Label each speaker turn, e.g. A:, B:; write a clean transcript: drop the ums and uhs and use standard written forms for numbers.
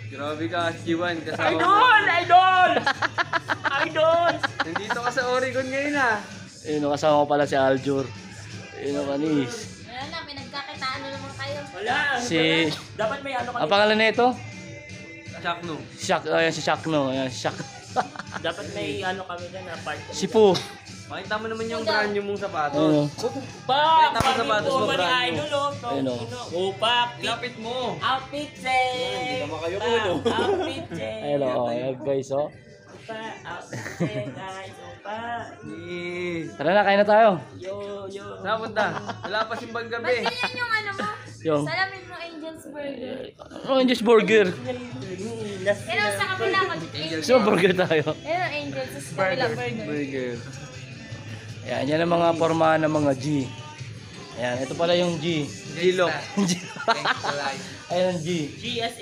A: Grabe ka, G1. Kasama mo.
B: Idol! Idol! Idol!
A: Nandito ka sa Oregon ngayon ah.
C: Ayun, kasama ko pala si Aljur. Ayun, kanis.
D: Wala na, may nagkakitaan na naman kayo.
B: Wala. Dapat may ano
C: Ang pangalan na ito?
A: Chakno.
C: Ayan si Shakno. Ayan si Shak.
B: Dapat may ano kami dyan na part.
C: Si Poo.
A: Pakita mo naman yung brand new mong
C: Ayun,
A: sapatos.
C: oh.
B: Pak!
A: Pakita mo sapatos mo,
B: Pami
A: brand new.
B: idol oh.
C: Ayun, oh.
B: Upak!
A: Lapit mo.
B: Outfit check!
A: Hindi ka makayo-ulo.
B: Outfit check!
C: Ayun, oh. Ayan, guys, oh.
B: Upa! Outfit check guys! Upa!
C: Tara na, kain na tayo.
B: Yo!
A: Saan punta? Wala pa simbang
D: Ba't
A: gabi.
D: ganyan yung ano mo?
C: Yung.
D: Salamin mo Angel's Burger.
C: Oh, Angel's Burger.
D: Pero sa kabila ko, Angel's.
C: So, burger tayo.
D: Ayun ang Angel's, sa kabila burger.
A: Burger.
C: Ayan, yan ang mga forma ng mga G. Ayan, ito pala yung G.
A: G-Lock.
C: G.
A: Thanks for life.
C: Ayan ang G.
B: GS